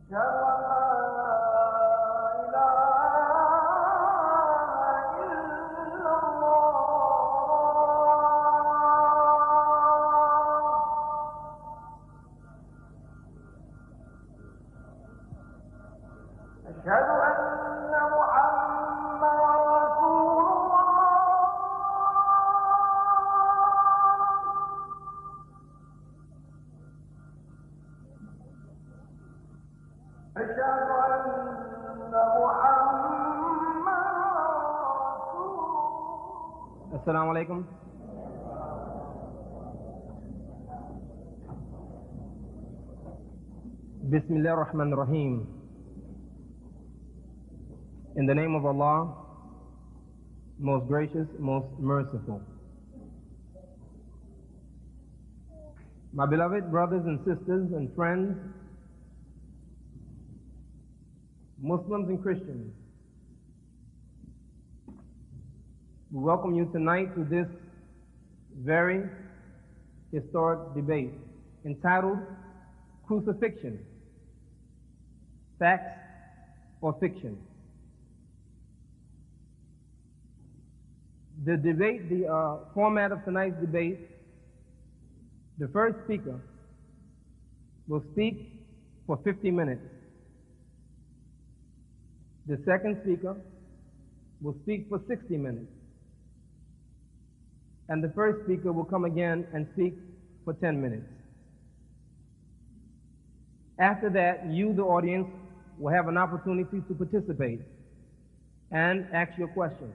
Assalamu alaikum. Bismillah ar-Rahman ar-Rahim. In the name of Allah, most gracious, most merciful. My beloved brothers and sisters and friends, Muslims and Christians, we welcome you tonight to this very historic debate entitled Crucifixion, Facts or Fiction. The debate, the format of tonight's debate, the first speaker will speak for 50 minutes. The second speaker will speak for 60 minutes. And the first speaker will come again and speak for 10 minutes. After that, you, the audience, will have an opportunity to participate and ask your questions.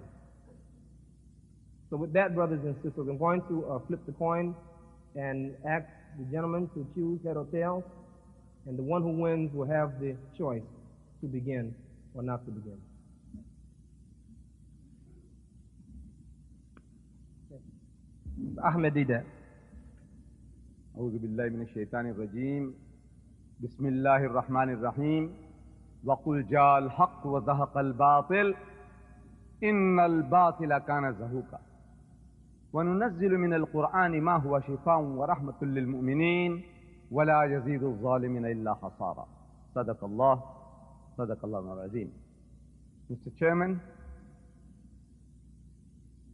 So with that, brothers and sisters, I'm going to flip the coin and ask the gentleman to choose head or tails, and the one who wins will have the choice to begin or not to begin. Ahmed Deedat. أعوذ بالله من الشيطان الرجيم بسم الله الرحمن الرحيم وقل جاء الحق وزهق الباطل إن الباطل كان زهوقا وننزل من القرآن ما هو شفاء ورحمة للمؤمنين ولا يزيد الظالمين إلا خسارا صدق الله العظيم. Mr. Chairman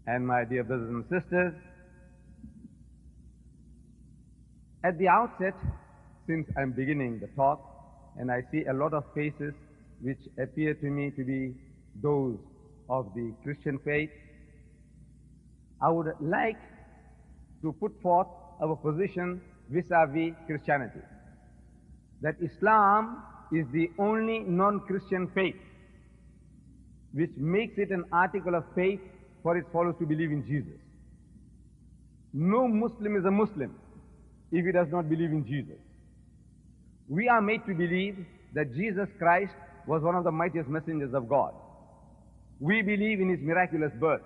and my dear brothers and sisters, at the outset, since I'm beginning the talk, and I see a lot of faces which appear to me to be those of the Christian faith, I would like to put forth our position vis-a-vis Christianity, that Islam is the only non-Christian faith which makes it an article of faith for its followers to believe in Jesus. No Muslim is a Muslim if he does not believe in Jesus. We are made to believe that Jesus Christ was one of the mightiest messengers of God. We believe in his miraculous birth,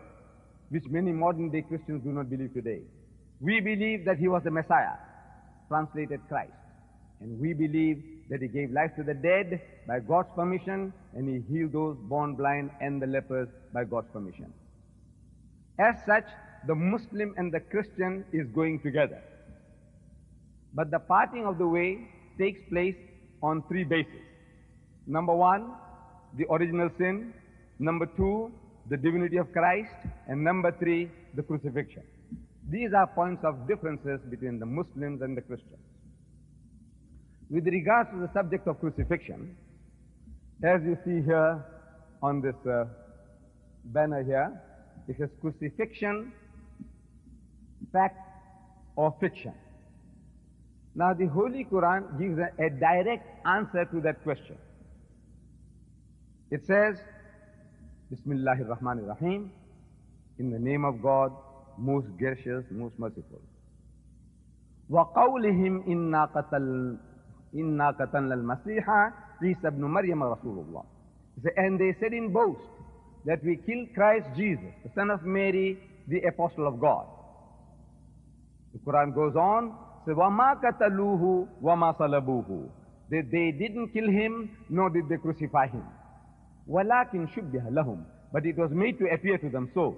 which many modern-day Christians do not believe today. We believe that he was the Messiah, translated Christ. And we believe that he gave life to the dead by God's permission, and he healed those born blind and the lepers by God's permission. As such, the Muslim and the Christian is going together. But the parting of the way takes place on three bases. Number one, the original sin. Number two, the divinity of Christ. And number three, the crucifixion. These are points of differences between the Muslims and the Christians. With regards to the subject of crucifixion, as you see here on this banner here, it says crucifixion, fact or fiction. Now the Holy Quran gives a direct answer to that question. It says, Bismillahir Rahmanir Rahim, in the name of God, most gracious, most merciful. وَقَوْلِهِمْ إِنَّا قَتَلْنَا الْمَسِيحَ عِيسَى ابْنُ مَرْيَمَ رَسُولُ اللَّهِ. And they said in boast that we killed Christ Jesus, the son of Mary, the apostle of God. The Quran goes on, says, وَمَا قَتَلُوهُ وَمَا صَلَبُوهُ. They didn't kill him, nor did they crucify him. وَلَكِنْ شُبِّهَ لَهُمْ. But it was made to appear to them so.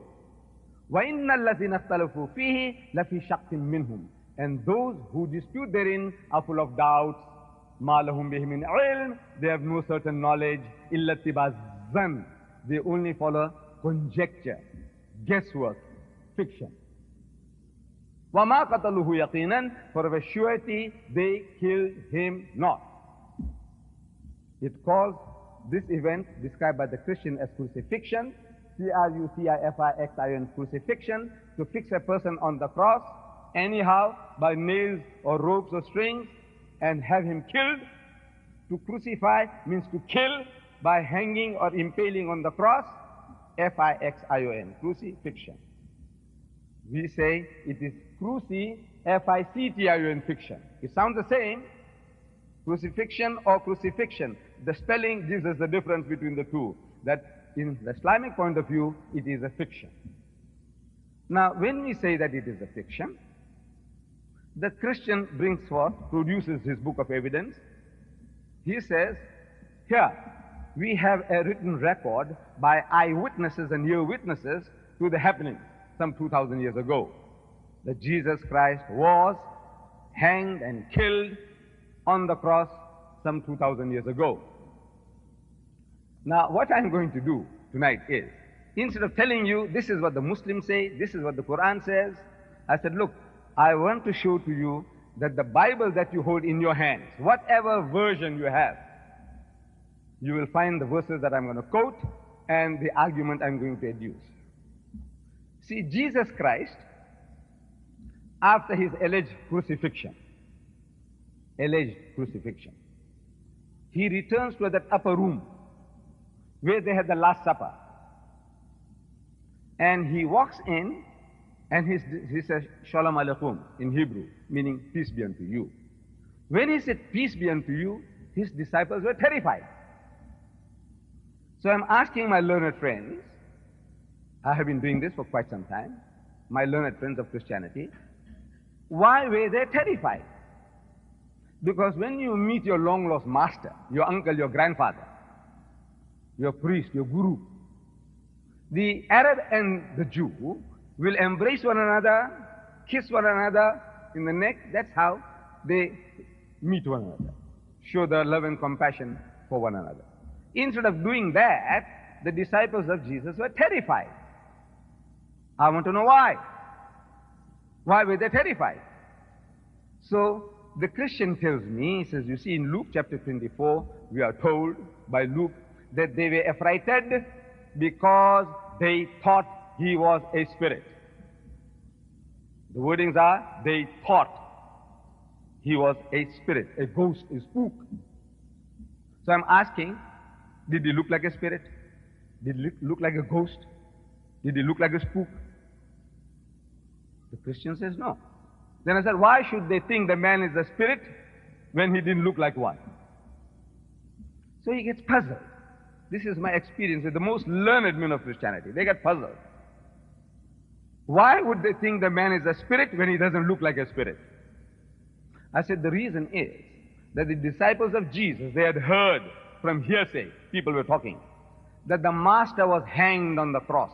وَإِنَّ الَّذِينَ اخْتَلَفُوا فِيهِ لَفِي شَقٍّ مِّنْهُمْ. And those who dispute therein are full of doubts. مَا لَهُمْ بِهِ مِنْ عِلْمٍ. They have no certain knowledge. إِلَّا اتِّبَاعَ الظَّنِّ. They only follow conjecture, guesswork, fiction. وَمَا قَتَلُوهُ يَقِينًا. For of a surety they killed him not. It calls this event described by the Christian as crucifixion, C-R-U-C-I-F-I-X-I-O-N, crucifixion, to fix a person on the cross, anyhow, by nails or ropes or strings, and have him killed. To crucify means to kill by hanging or impaling on the cross, F-I-X-I-O-N, crucifixion. We say it is cruci, F-I-C-T-I-O-N, fiction. It sounds the same, crucifixion or crucifixion. The spelling gives us the difference between the two, that in the Islamic point of view, it is a fiction. Now, when we say that it is a fiction, the Christian brings forth, produces his book of evidence. He says, here, we have a written record by eyewitnesses and ear witnesses to the happenings some 2,000 years ago, that Jesus Christ was hanged and killed on the cross some 2,000 years ago. Now, what I'm going to do tonight is, instead of telling you this is what the Muslims say, this is what the Quran says, I said, look, I want to show to you that the Bible that you hold in your hands, whatever version you have, you will find the verses that I'm going to quote and the argument I'm going to adduce. See, Jesus Christ, after his alleged crucifixion, he returns to that upper room where they had the Last Supper. And he walks in and he says, Shalom Alaikum in Hebrew, meaning peace be unto you. When he said peace be unto you, his disciples were terrified. So I'm asking my learned friends, I have been doing this for quite some time, my learned friends of Christianity, why were they terrified? Because when you meet your long lost master, your uncle, your grandfather, your priest, your guru, the Arab and the Jew will embrace one another, kiss one another in the neck. That's how they meet one another, show their love and compassion for one another. Instead of doing that, the disciples of Jesus were terrified. I want to know why. Why were they terrified? So the Christian tells me, he says, you see in Luke chapter 24, we are told by Luke that they were affrighted because they thought he was a spirit. The wordings are, they thought he was a spirit, a ghost, a spook. So I'm asking, did he look like a spirit? Did he look like a ghost? Did he look like a spook? The Christian says no. Then I said, why should they think the man is a spirit when he didn't look like one? So he gets puzzled. This is my experience with the most learned men of Christianity. They get puzzled. Why would they think the man is a spirit when he doesn't look like a spirit? I said the reason is that the disciples of Jesus, they had heard from hearsay, people were talking, that the master was hanged on the cross.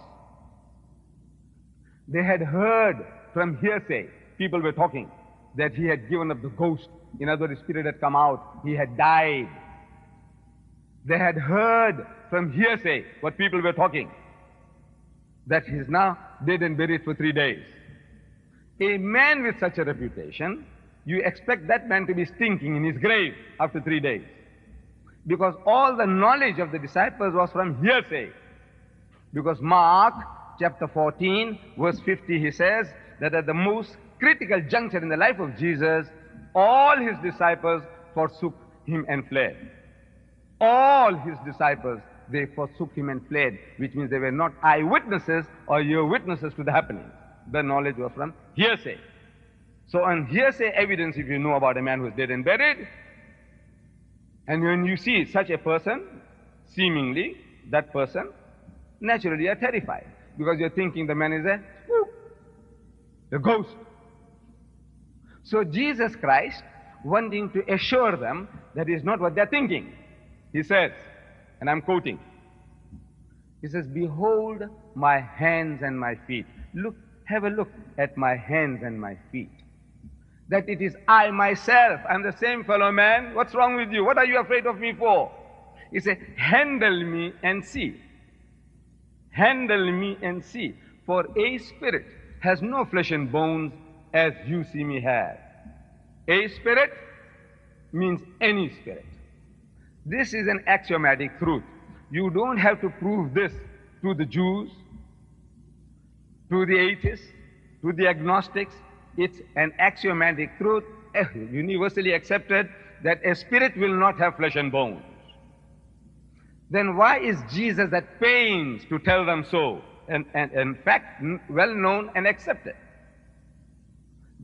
They had heard from hearsay, people were talking, that he had given up the ghost. In other words, the spirit had come out, he had died. They had heard from hearsay what people were talking, that he is now dead and buried for 3 days. A man with such a reputation, you expect that man to be stinking in his grave after 3 days. Because all the knowledge of the disciples was from hearsay. Because Mark chapter 14, verse 50, he says that at the most critical juncture in the life of Jesus, all his disciples forsook him and fled. All his disciples, they forsook him and fled, which means they were not eyewitnesses or ear witnesses to the happenings. The knowledge was from hearsay. So on hearsay evidence, if you know about a man who is dead and buried, and when you see such a person, seemingly that person, naturally you are terrified, because you're thinking the man is a ghost. So Jesus Christ, wanting to assure them that is not what they're thinking, he says, and I'm quoting, he says, behold my hands and my feet. Look, have a look at my hands and my feet. that it is I myself, I'm the same fellow man. What's wrong with you? What are you afraid of me for? He said, handle me and see. Handle me and see. For a spirit has no flesh and bones as you see me have. A spirit means any spirit. This is an axiomatic truth. You don't have to prove this to the Jews, to the atheists, to the agnostics. It's an axiomatic truth, universally accepted, that a spirit will not have flesh and bones. Then why is Jesus at pains to tell them so? And in fact, well known and accepted.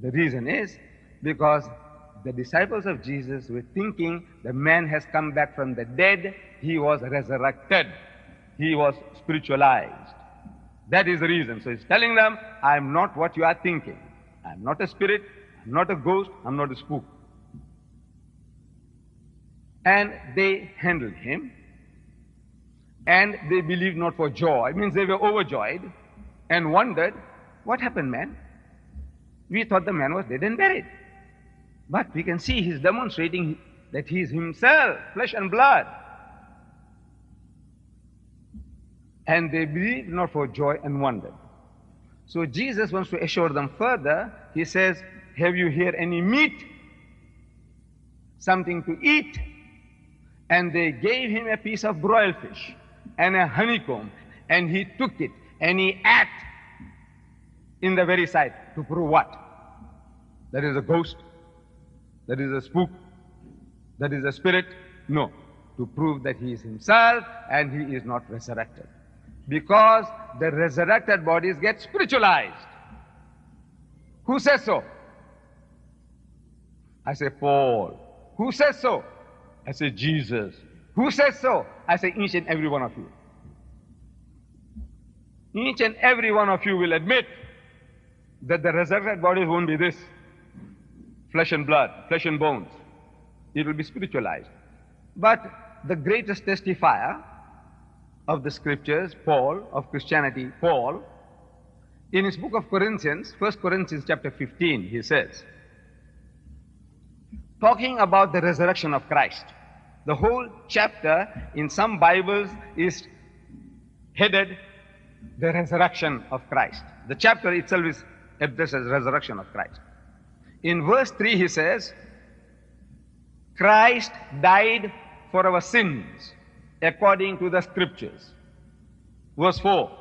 The reason is because the disciples of Jesus were thinking the man has come back from the dead, he was resurrected, he was spiritualized. That is the reason. So he's telling them, I'm not what you are thinking. I'm not a spirit, I'm not a ghost, I'm not a spook. And they handled him, and they believed not for joy. It means they were overjoyed and wondered, what happened, man? We thought the man was dead and buried. But we can see he's demonstrating that he is himself, flesh and blood. And they believed not for joy and wondered. So Jesus wants to assure them further. He says, have you here any meat? Something to eat? And they gave him a piece of broiled fish and a honeycomb, and he took it and he ate in the very sight. To prove what? That is a ghost? That is a spook? That is a spirit? No. To prove that he is himself and he is not resurrected. Because the resurrected bodies get spiritualized. Who says so? I say Paul. Who says so? I say Jesus. Who says so? I say each and every one of you. Each and every one of you will admit that the resurrected bodies won't be this. Flesh and blood, flesh and bones. It will be spiritualized. But the greatest testifier of the scriptures, Paul, of Christianity, Paul, in his book of Corinthians, 1 Corinthians chapter 15, he says, talking about the resurrection of Christ. The whole chapter in some Bibles is headed the resurrection of Christ. The chapter itself is addressed as resurrection of Christ. In verse 3 he says, Christ died for our sins according to the scriptures. Verse 4,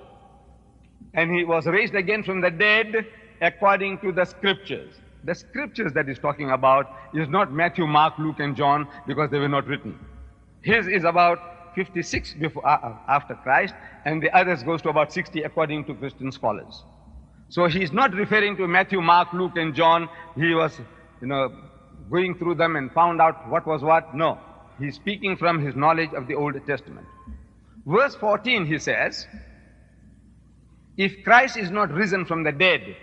and he was raised again from the dead according to the scriptures. The scriptures that he's talking about is not Matthew, Mark, Luke and John, because they were not written. His is about 56 after Christ, and the others goes to about 60 according to Christian scholars. So he's not referring to Matthew, Mark, Luke and John. He was, going through them and found out what was what. No, he's speaking from his knowledge of the Old Testament. Verse 14 he says, if Christ is not risen from the dead,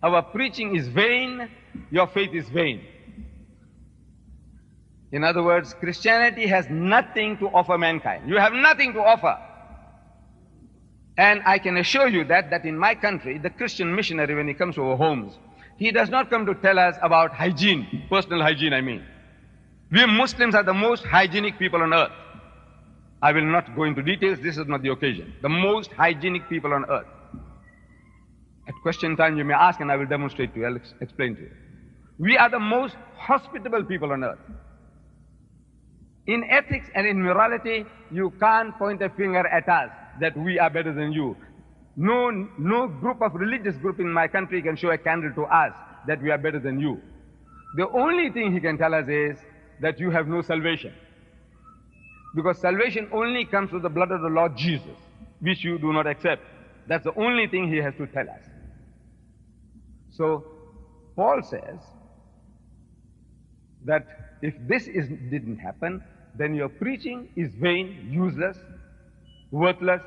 our preaching is vain, your faith is vain. In other words, Christianity has nothing to offer mankind. You have nothing to offer. And I can assure you that in my country, the Christian missionary, when he comes to our homes, he does not come to tell us about hygiene, personal hygiene I mean. We Muslims are the most hygienic people on earth. I will not go into details, this is not the occasion. The most hygienic people on earth. At question time you may ask and I will demonstrate to you, I'll explain to you. We are the most hospitable people on earth. In ethics and in morality, you can't point a finger at us that we are better than you. No group of religious group in my country can show a candle to us that we are better than you. The only thing he can tell us is that you have no salvation. Because salvation only comes through the blood of the Lord Jesus, which you do not accept. That's the only thing he has to tell us. So, Paul says that if this didn't happen, then your preaching is vain, useless, worthless,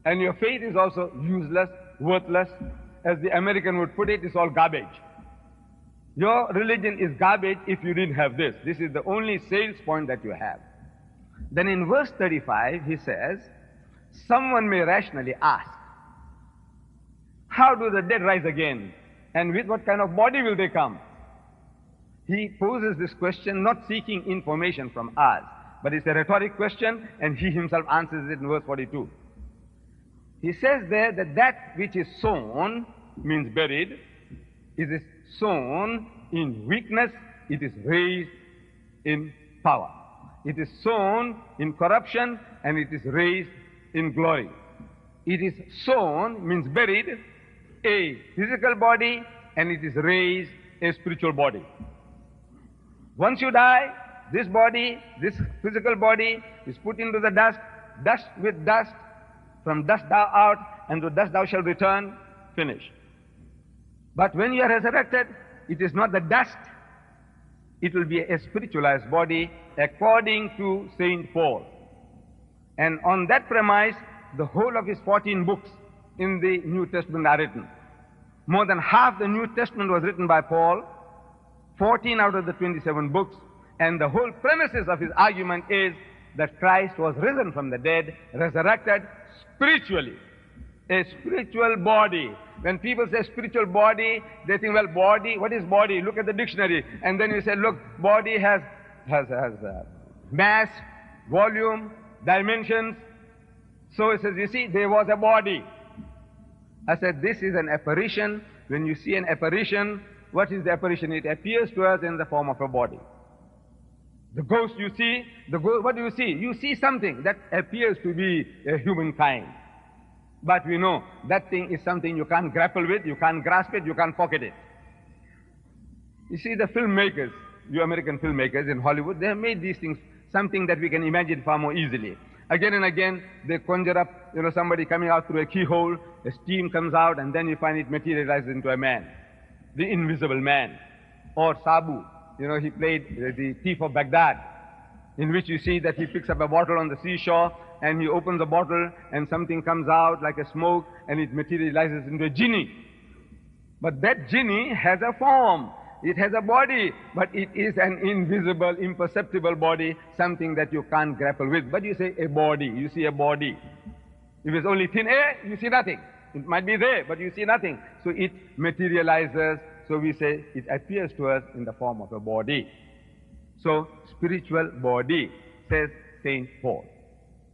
and your faith is also useless, worthless. As the American would put it, it's all garbage. Your religion is garbage if you didn't have this. This is the only sales point that you have. Then in verse 35, he says, someone may rationally ask, how do the dead rise again? And with what kind of body will they come? He poses this question not seeking information from us, but it's a rhetoric question, and he himself answers it in verse 42. He says there that that which is sown, means buried, it is sown in weakness, it is raised in power. It is sown in corruption, and it is raised in glory. It is sown, means buried, a physical body, and it is raised a spiritual body. Once you die, this body, this physical body, is put into the dust, dust with dust, from dust thou art, and to dust thou shalt return, finished. But when you are resurrected, it is not the dust, it will be a spiritualized body according to Saint Paul. And on that premise, the whole of his 14 books in the New Testament are written. More than half the New Testament was written by Paul, 14 out of the 27 books, and the whole premises of his argument is that Christ was risen from the dead, resurrected spiritually. A spiritual body. When people say spiritual body, they think, well, body, what is body? Look at the dictionary. And then you say, look, body has mass, volume, dimensions. So it says, you see, there was a body. I said, this is an apparition. When you see an apparition, what is the apparition? It appears to us in the form of a body. The ghost you see, what do you see? You see something that appears to be a humankind. But we know that thing is something you can't grapple with, you can't grasp it, you can't pocket it. You see, the filmmakers, you American filmmakers in Hollywood, they have made these things something that we can imagine far more easily. Again and again, they conjure up, somebody coming out through a keyhole, a steam comes out, and then you find it materializes into a man, the invisible man. Or Sabu, he played the thief of Baghdad, in which you see that he picks up a bottle on the seashore, and he opens the bottle, and something comes out like a smoke, and it materializes into a genie. But that genie has a form. It has a body, but it is an invisible, imperceptible body, something that you can't grapple with. But you say a body, you see a body. If it's only thin air, you see nothing. It might be there, but you see nothing. So it materializes, so we say it appears to us in the form of a body. So, spiritual body, says Saint Paul.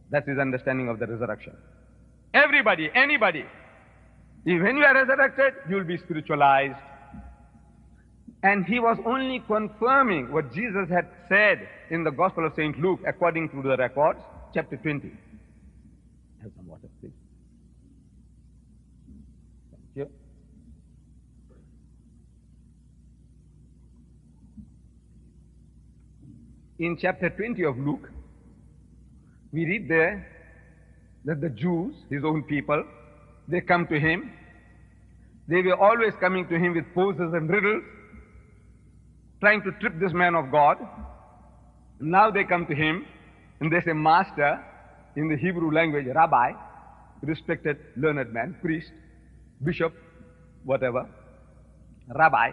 That's his understanding of the resurrection. Everybody, anybody, when you are resurrected, you will be spiritualized. And he was only confirming what Jesus had said in the Gospel of St. Luke, according to the records, chapter 20. Have some water, please. Thank you. In chapter 20 of Luke, we read there that the Jews, his own people, they come to him. They were always coming to him with poses and riddles, trying to trip this man of God. Now they come to him and they say, Master, in the Hebrew language, Rabbi, respected learned man, priest, bishop, whatever, Rabbi.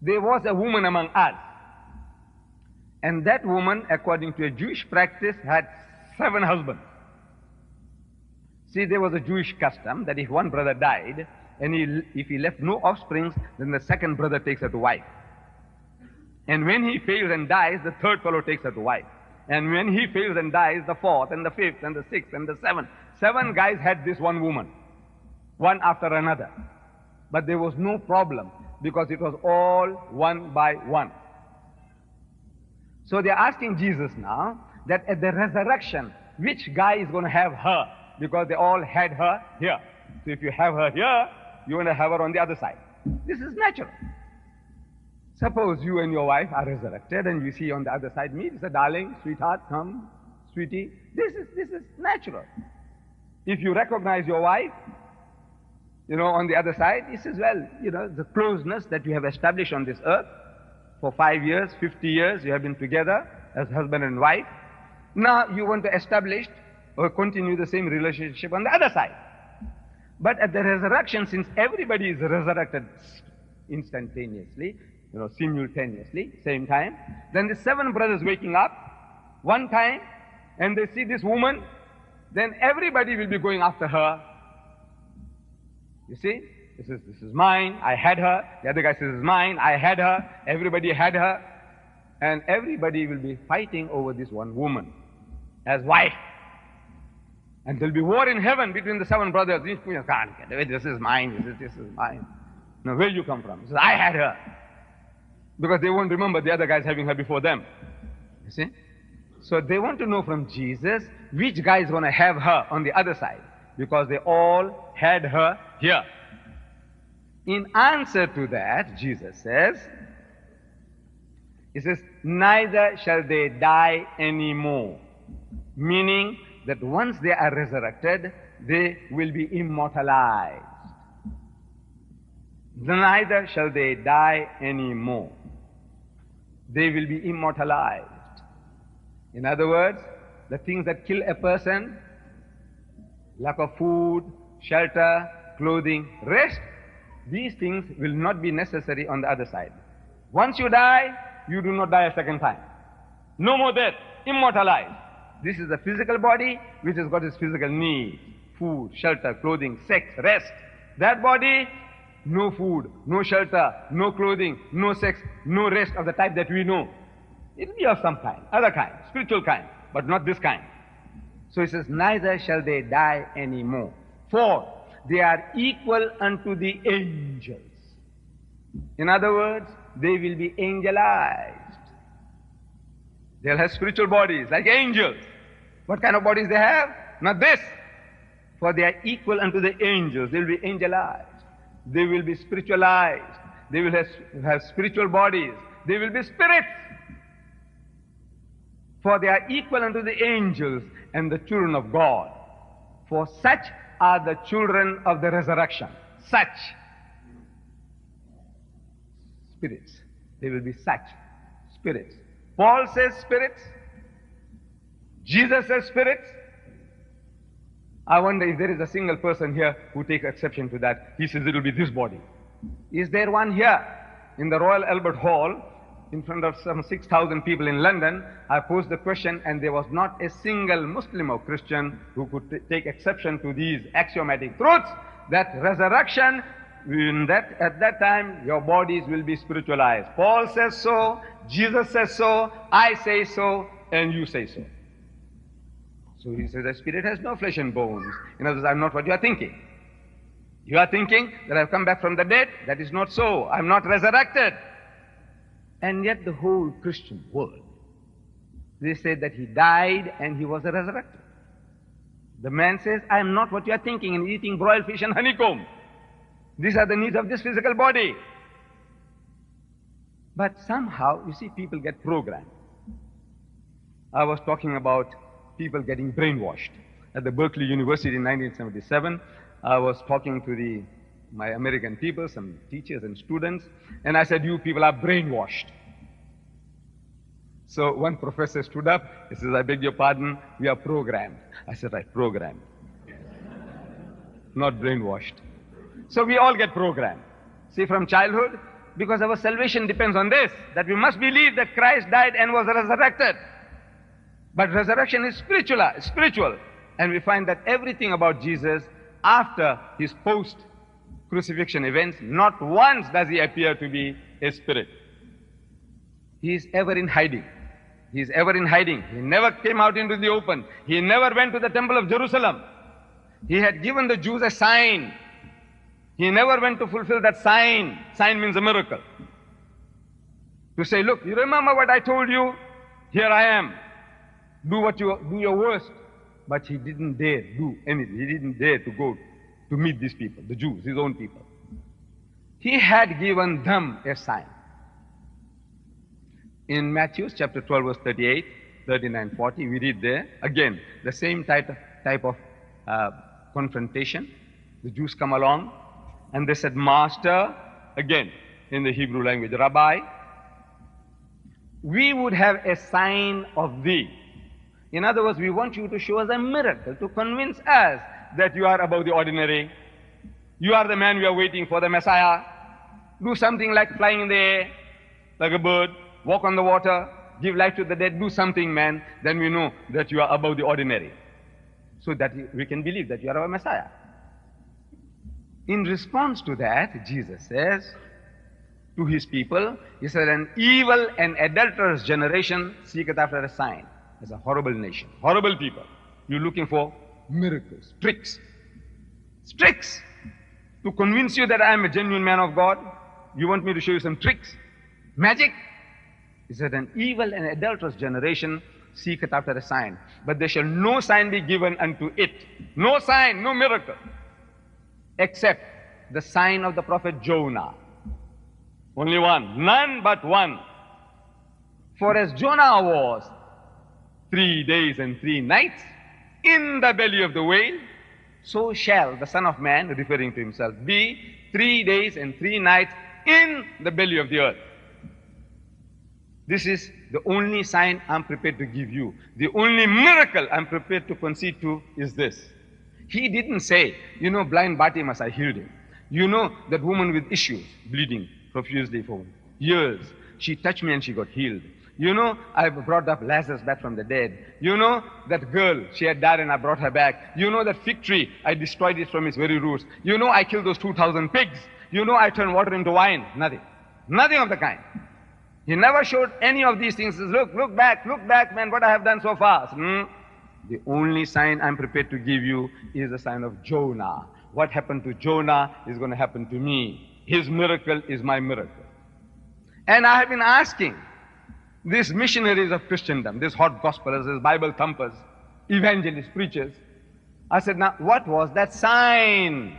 There was a woman among us, and that woman, according to a Jewish practice, had 7 husbands. See, there was a Jewish custom that if one brother died, and if he left no offspring, then the second brother takes her to wife. And when he fails and dies, the third fellow takes her to wife. And when he fails and dies, the fourth, and the fifth, and the sixth, and the seventh. 7 guys had this one woman, one after another. But there was no problem, because it was all one by one. So they're asking Jesus now that at the resurrection, which guy is going to have her? Because they all had her here. So if you have her here, you're going to have her on the other side. This is natural. Suppose you and your wife are resurrected and you see on the other side me, say, darling, sweetheart, come, sweetie. This is natural. If you recognize your wife, on the other side, he says, well, the closeness that you have established on this earth for 5 years, 50 years, you have been together as husband and wife. Now you want to establish or continue the same relationship on the other side. But at the resurrection, since everybody is resurrected instantaneously, simultaneously, same time, then the 7 brothers waking up one time and they see this woman, then everybody will be going after her. You see, He says, this is mine, I had her. The other guy says, this is mine, I had her. Everybody had her. And everybody will be fighting over this one woman as wife. And there'll be war in heaven between the 7 brothers. These people can't get away. This is mine, this is mine. Now, where you come from? He says, I had her. Because they won't remember the other guys having her before them. You see? So they want to know from Jesus which guy is going to have her on the other side. Because they all had her here. In answer to that, Jesus says, he says, neither shall they die anymore. Meaning that once they are resurrected, they will be immortalized. Neither shall they die anymore. They will be immortalized. In other words, the things that kill a person, lack of food, shelter, clothing, rest, these things will not be necessary on the other side. Once you die, you do not die a second time. No more death, immortalized. This is the physical body which has got its physical needs. Food, shelter, clothing, sex, rest. That body, no food, no shelter, no clothing, no sex, no rest of the type that we know. It will be of some kind, other kind, spiritual kind, but not this kind. So he says, neither shall they die anymore. For they are equal unto the angels. In other words, they will be angelized. They'll have spiritual bodies like angels. What kind of bodies they have? Not this. For they are equal unto the angels. They will be angelized. They will be spiritualized. They will have spiritual bodies. They will be spirits. For they are equal unto the angels and the children of God. For such are the children of the resurrection. Such. Spirits. They will be such. Spirits. Paul says spirits. Jesus says spirits. I wonder if there is a single person here who takes exception to that. He says it will be this body. Is there one here in the Royal Albert Hall in front of some 6,000 people in London? I posed the question and there was not a single Muslim or Christian who could take exception to these axiomatic truths that resurrection, at that time your bodies will be spiritualized. Paul says so, Jesus says so, I say so, and you say so. So he says the spirit has no flesh and bones. In other words, I'm not what you are thinking. You are thinking that I've come back from the dead. That is not so. I'm not resurrected. And yet the whole Christian world, they say that he died and he was resurrected. The man says, I am not what you are thinking, and eating broiled fish and honeycomb. These are the needs of this physical body. But somehow, you see, people get programmed. I was talking about people getting brainwashed. At the Berkeley University in 1977, I was talking to my American people, some teachers and students, and I said, you people are brainwashed. So one professor stood up, he says, I beg your pardon, we are programmed. I said, right, programmed. Not brainwashed. So we all get programmed. See, from childhood, because our salvation depends on this, that we must believe that Christ died and was resurrected. But resurrection is spiritual. And we find that everything about Jesus after his post-crucifixion events, not once does he appear to be a spirit. He is ever in hiding. He is ever in hiding. He never came out into the open. He never went to the temple of Jerusalem. He had given the Jews a sign. He never went to fulfill that sign. Sign means a miracle. To say, look, you remember what I told you? Here I am. Do your worst. But he didn't dare do anything. He didn't dare to go to meet these people, the Jews, his own people. He had given them a sign. In Matthew chapter 12, verse 38, 39, 40, we read there, again, the same type of confrontation. The Jews come along and they said, Master, again, in the Hebrew language, Rabbi, we would have a sign of thee. In other words, we want you to show us a miracle to convince us that you are above the ordinary. You are the man we are waiting for, the Messiah. Do something like flying in the air, like a bird, walk on the water, give life to the dead, do something, man. Then we know that you are above the ordinary. So that we can believe that you are our Messiah. In response to that, Jesus says to his people, he said, an evil and adulterous generation seeketh after a sign. It's a horrible nation, horrible people. You're looking for miracles, tricks. Tricks to convince you that I am a genuine man of God. You want me to show you some tricks? Magic? He said, an evil and adulterous generation seeketh after a sign, but there shall no sign be given unto it. No sign, no miracle, except the sign of the prophet Jonah. Only one, none but one. For as Jonah was 3 days and 3 nights in the belly of the whale, so shall the Son of Man, referring to himself, be 3 days and 3 nights in the belly of the earth. This is the only sign I'm prepared to give you. The only miracle I'm prepared to concede to is this. He didn't say, you know, blind Bartimaeus, I healed him. You know, that woman with issues, bleeding profusely for years, she touched me and she got healed. You know, I brought up Lazarus back from the dead. You know, that girl, she had died and I brought her back. You know, that fig tree, I destroyed it from its very roots. You know, I killed those 2,000 pigs. You know, I turned water into wine. Nothing. Nothing of the kind. He never showed any of these things. He says, look back, man, what I have done so far. The only sign I'm prepared to give you is the sign of Jonah. What happened to Jonah is going to happen to me. His miracle is my miracle. And I have been asking these missionaries of Christendom, these hot gospelers, these Bible thumpers, evangelists, preachers, I said, now what was that sign?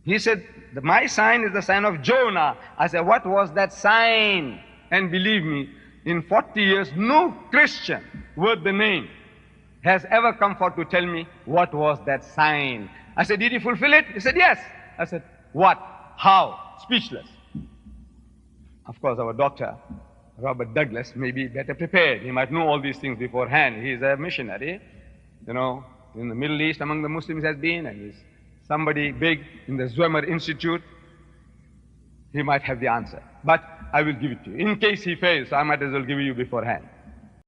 He said, my sign is the sign of Jonah. I said, what was that sign? And believe me, in 40 years, no Christian worth the name has ever come forth to tell me what was that sign. I said, did he fulfill it? He said, yes. I said, what? How? Speechless. Of course, our doctor, Robert Douglas, may be better prepared. He might know all these things beforehand. He is a missionary, you know, in the Middle East among the Muslims has been, and he's somebody big in the Zwemer Institute. He might have the answer. But I will give it to you. In case he fails, I might as well give you beforehand.